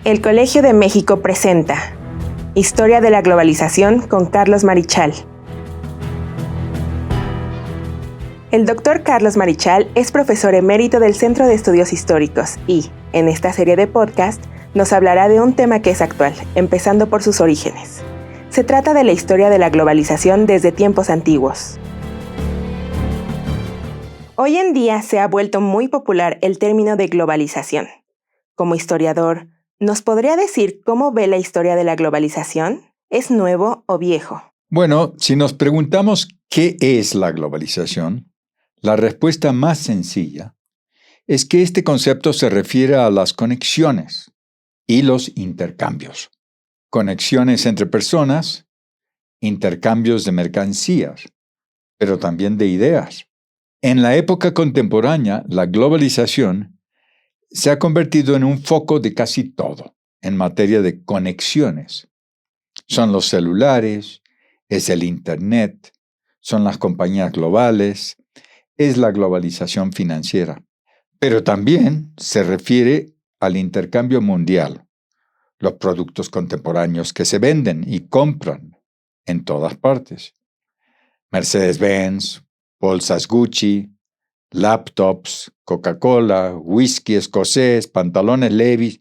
El Colegio de México presenta Historia de la Globalización con Carlos Marichal. El doctor Carlos Marichal es profesor emérito del Centro de Estudios Históricos y, en esta serie de podcast, nos hablará de un tema que es actual, empezando por sus orígenes. Se trata de la historia de la globalización desde tiempos antiguos. Hoy en día se ha vuelto muy popular el término de globalización. Como historiador, ¿nos podría decir cómo ve la historia de la globalización? ¿Es nuevo o viejo? Bueno, si nos preguntamos qué es la globalización, la respuesta más sencilla es que este concepto se refiere a las conexiones y los intercambios. Conexiones entre personas, intercambios de mercancías, pero también de ideas. En la época contemporánea, la globalización se ha convertido en un foco de casi todo en materia de conexiones. Son los celulares, es el Internet, son las compañías globales, es la globalización financiera. Pero también se refiere al intercambio mundial, los productos contemporáneos que se venden y compran en todas partes. Mercedes-Benz, bolsas Gucci, laptops, Coca-Cola, whisky escocés, pantalones Levi's,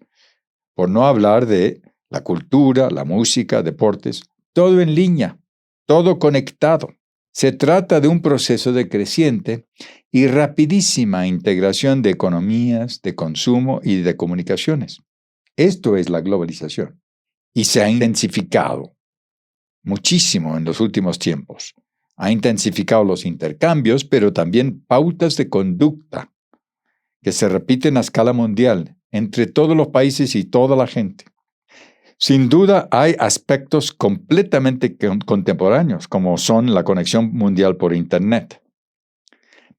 por no hablar de la cultura, la música, deportes, todo en línea, todo conectado. Se trata de un proceso de creciente y rapidísima integración de economías, de consumo y de comunicaciones. Esto es la globalización y se ha intensificado muchísimo en los últimos tiempos. Ha intensificado los intercambios, pero también pautas de conducta que se repiten a escala mundial entre todos los países y toda la gente. Sin duda hay aspectos completamente contemporáneos, como son la conexión mundial por Internet.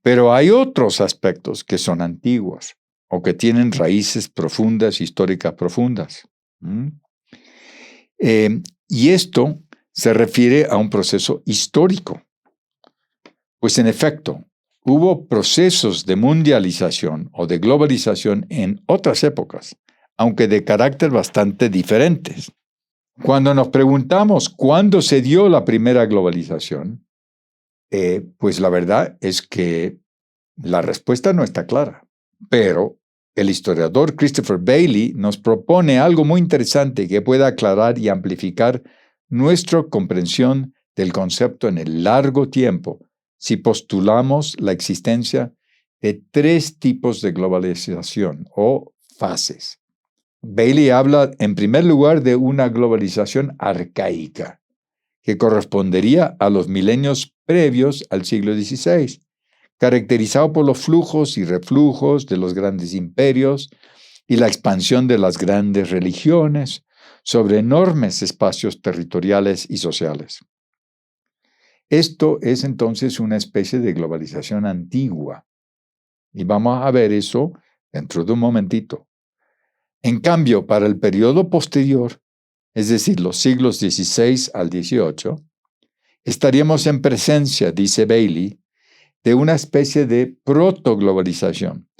Pero hay otros aspectos que son antiguos o que tienen raíces profundas, históricas profundas. Y esto se refiere a un proceso histórico. Pues en efecto, hubo procesos de mundialización o de globalización en otras épocas, aunque de carácter bastante diferentes. Cuando nos preguntamos cuándo se dio la primera globalización, pues la verdad es que la respuesta no está clara. Pero el historiador Christopher Bailey nos propone algo muy interesante que pueda aclarar y amplificar nuestra comprensión del concepto en el largo tiempo, si postulamos la existencia de tres tipos de globalización o fases. Bailey habla en primer lugar de una globalización arcaica, que correspondería a los milenios previos al siglo XVI, caracterizado por los flujos y reflujos de los grandes imperios y la expansión de las grandes religiones sobre enormes espacios territoriales y sociales. Esto es entonces una especie de globalización antigua. Y vamos a ver eso dentro de un momentito. En cambio, para el periodo posterior, es decir, los siglos XVI al XVIII, estaríamos en presencia, dice Bailey, de una especie de protoglobalización,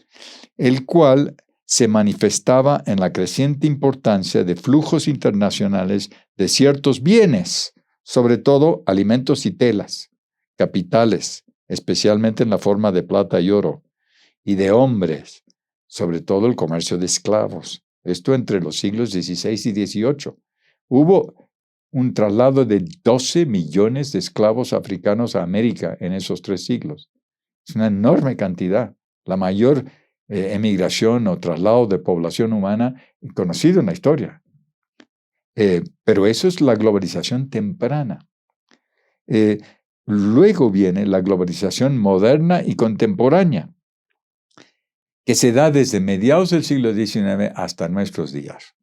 el cual se manifestaba en la creciente importancia de flujos internacionales de ciertos bienes, sobre todo alimentos y telas, capitales, especialmente en la forma de plata y oro, y de hombres, sobre todo el comercio de esclavos. Esto entre los siglos XVI y XVIII. Hubo un traslado de 12 millones de esclavos africanos a América en esos 3 siglos. Es una enorme cantidad, la mayor emigración o traslado de población humana conocido en la historia. Pero eso es la globalización temprana. Luego viene la globalización moderna y contemporánea, que se da desde mediados del siglo XIX hasta nuestros días.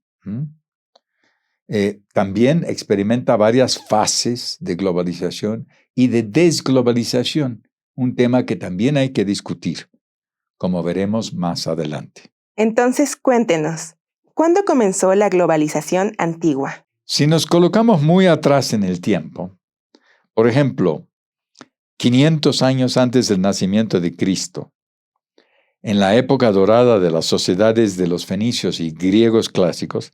También experimenta varias fases de globalización y de desglobalización, un tema que también hay que discutir, como veremos más adelante. Entonces, cuéntenos, ¿cuándo comenzó la globalización antigua? Si nos colocamos muy atrás en el tiempo, por ejemplo, 500 años antes del nacimiento de Cristo, en la época dorada de las sociedades de los fenicios y griegos clásicos,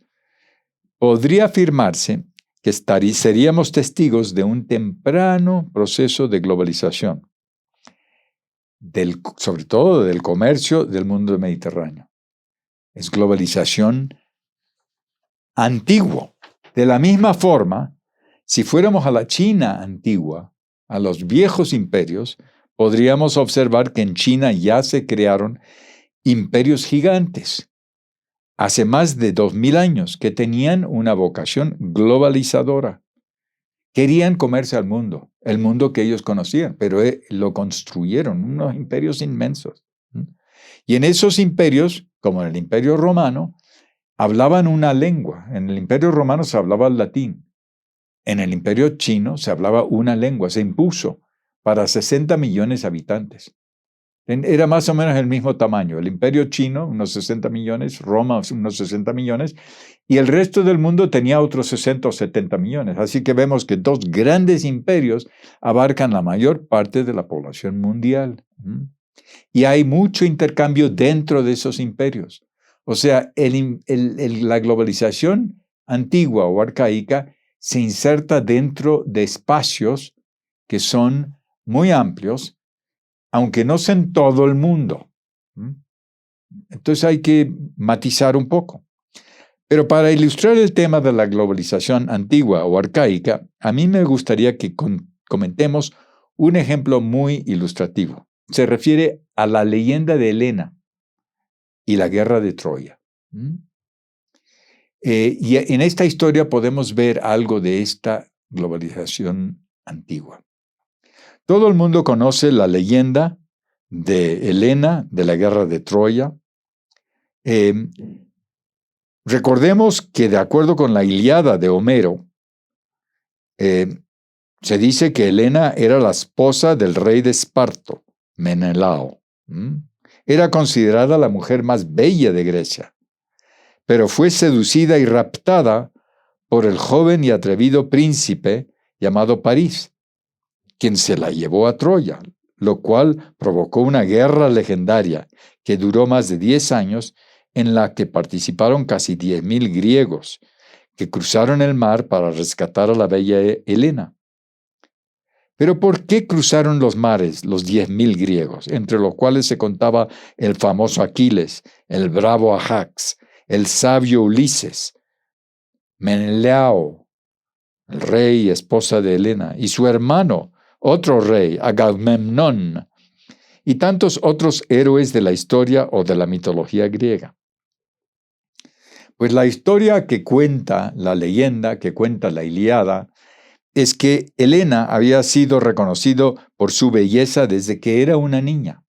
podría afirmarse que seríamos testigos de un temprano proceso de globalización, sobre todo del comercio del mundo mediterráneo. Es globalización antiguo. De la misma forma, si fuéramos a la China antigua, a los viejos imperios, podríamos observar que en China ya se crearon imperios gigantes, hace más de 2000 años, que tenían una vocación globalizadora. Querían comerse al mundo, el mundo que ellos conocían, pero lo construyeron, unos imperios inmensos. Y en esos imperios, como en el Imperio Romano, hablaban una lengua. En el Imperio Romano se hablaba el latín. En el Imperio Chino se hablaba una lengua, se impuso para 60 millones de habitantes. Era más o menos el mismo tamaño. El Imperio Chino, unos 60 millones, Roma, unos 60 millones, y el resto del mundo tenía otros 60 o 70 millones. Así que vemos que dos grandes imperios abarcan la mayor parte de la población mundial. Y hay mucho intercambio dentro de esos imperios. O sea, la globalización antigua o arcaica se inserta dentro de espacios que son muy amplios, aunque no sea en todo el mundo. Entonces hay que matizar un poco. Pero para ilustrar el tema de la globalización antigua o arcaica, a mí me gustaría que comentemos un ejemplo muy ilustrativo. Se refiere a la leyenda de Helena y la guerra de Troya. Y en esta historia podemos ver algo de esta globalización antigua. Todo el mundo conoce la leyenda de Helena, de la guerra de Troya. Recordemos que de acuerdo con la Ilíada de Homero, se dice que Helena era la esposa del rey de Esparto, Menelao. Era considerada la mujer más bella de Grecia, pero fue seducida y raptada por el joven y atrevido príncipe llamado París, quien se la llevó a Troya, lo cual provocó una guerra legendaria que duró más de 10 años, en la que participaron casi 10,000 griegos, que cruzaron el mar para rescatar a la bella Helena. Pero ¿por qué cruzaron los mares los 10,000 griegos, entre los cuales se contaba el famoso Aquiles, el bravo Ajax, el sabio Ulises, Menelao, el rey y esposa de Helena, y su hermano, otro rey, Agamemnón, y tantos otros héroes de la historia o de la mitología griega? Pues la historia que cuenta, la leyenda que cuenta la Ilíada, es que Helena había sido reconocido por su belleza desde que era una niña.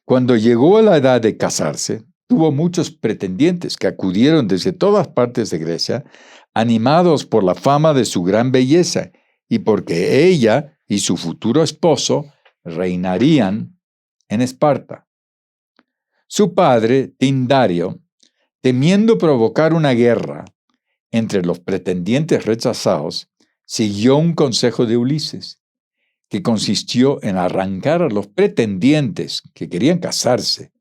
Cuando llegó a la edad de casarse, tuvo muchos pretendientes que acudieron desde todas partes de Grecia, animados por la fama de su gran belleza y porque ella y su futuro esposo reinarían en Esparta. Su padre, Tindario, temiendo provocar una guerra entre los pretendientes rechazados, siguió un consejo de Ulises, que consistió en arrancar a los pretendientes que querían casarse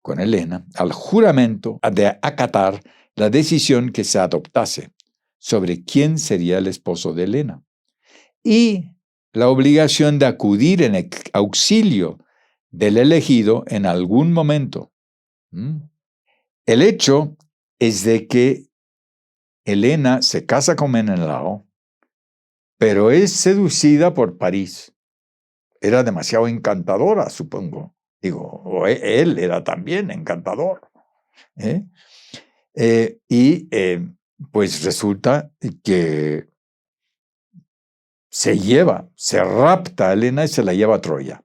con Helena al juramento de acatar la decisión que se adoptase sobre quién sería el esposo de Helena, y la obligación de acudir en auxilio del elegido en algún momento. El hecho es de que Helena se casa con Menelao, pero es seducida por París. Era demasiado encantadora, supongo. O él era también encantador. Pues resulta que se rapta a Helena y se la lleva a Troya.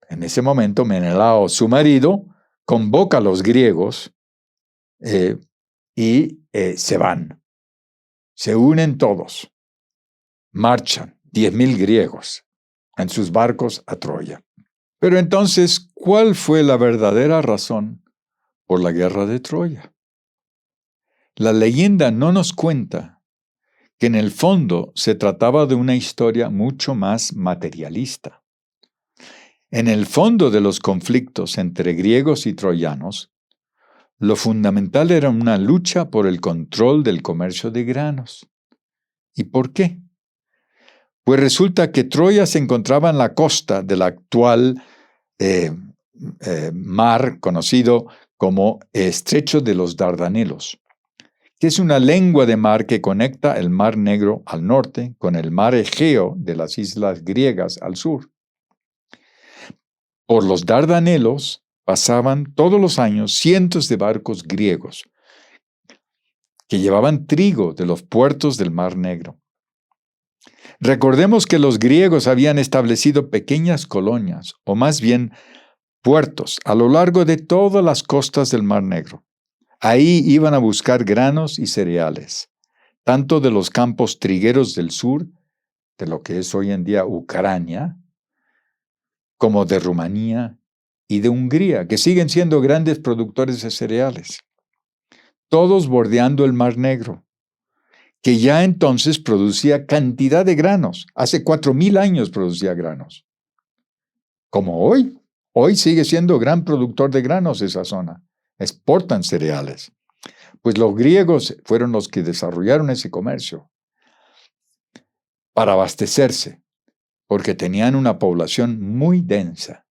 En ese momento, Menelao, su marido, convoca a los griegos y se van. Se unen todos. Marchan 10,000 griegos en sus barcos a Troya. Pero entonces, ¿cuál fue la verdadera razón por la guerra de Troya? La leyenda no nos cuenta que en el fondo se trataba de una historia mucho más materialista. En el fondo de los conflictos entre griegos y troyanos, lo fundamental era una lucha por el control del comercio de granos. ¿Y por qué? Pues resulta que Troya se encontraba en la costa del actual mar conocido como Estrecho de los Dardanelos, que es una lengua de mar que conecta el Mar Negro al norte con el Mar Egeo de las islas griegas al sur. Por los Dardanelos pasaban todos los años cientos de barcos griegos que llevaban trigo de los puertos del Mar Negro. Recordemos que los griegos habían establecido pequeñas colonias, o más bien puertos, a lo largo de todas las costas del Mar Negro. Ahí iban a buscar granos y cereales, tanto de los campos trigueros del sur, de lo que es hoy en día Ucrania, como de Rumanía y de Hungría, que siguen siendo grandes productores de cereales, todos bordeando el Mar Negro, que ya entonces producía cantidad de granos. Hace 4,000 años producía granos. Como hoy. Hoy sigue siendo gran productor de granos esa zona. Exportan cereales. Pues los griegos fueron los que desarrollaron ese comercio para abastecerse, porque tenían una población muy densa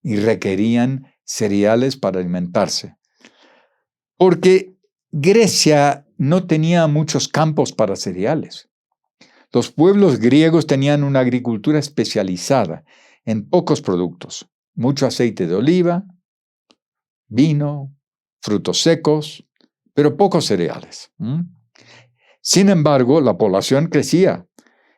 y requerían cereales para alimentarse. Porque Grecia no tenía muchos campos para cereales. Los pueblos griegos tenían una agricultura especializada en pocos productos, mucho aceite de oliva, vino, frutos secos, pero pocos cereales. Sin embargo, la población crecía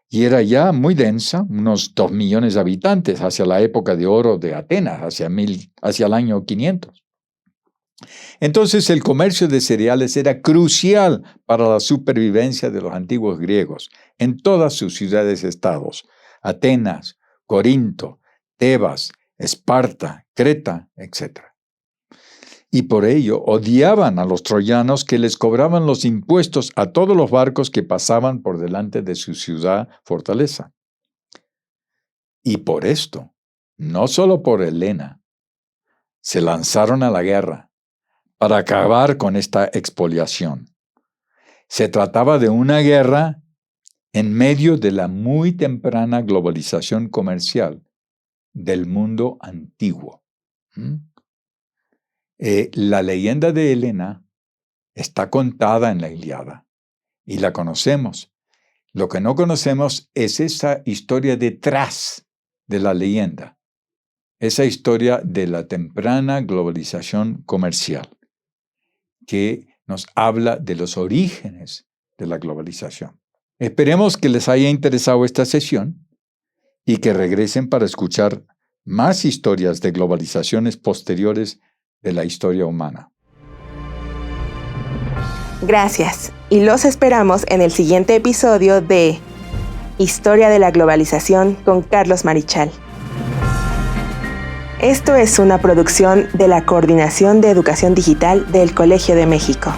y era ya muy densa, unos 2 millones de habitantes hacia la época de oro de Atenas, hacia el año 500. Entonces el comercio de cereales era crucial para la supervivencia de los antiguos griegos en todas sus ciudades-estados, Atenas, Corinto, Tebas, Esparta, Creta, etc. Y por ello odiaban a los troyanos que les cobraban los impuestos a todos los barcos que pasaban por delante de su ciudad-fortaleza. Y por esto, no solo por Helena, se lanzaron a la guerra para acabar con esta expoliación. Se trataba de una guerra en medio de la muy temprana globalización comercial del mundo antiguo. La leyenda de Helena está contada en la Ilíada y la conocemos. Lo que no conocemos es esa historia detrás de la leyenda, esa historia de la temprana globalización comercial, que nos habla de los orígenes de la globalización. Esperemos que les haya interesado esta sesión y que regresen para escuchar más historias de globalizaciones posteriores de la historia humana. Gracias, y los esperamos en el siguiente episodio de Historia de la Globalización con Carlos Marichal. Esto es una producción de la Coordinación de Educación Digital del Colegio de México.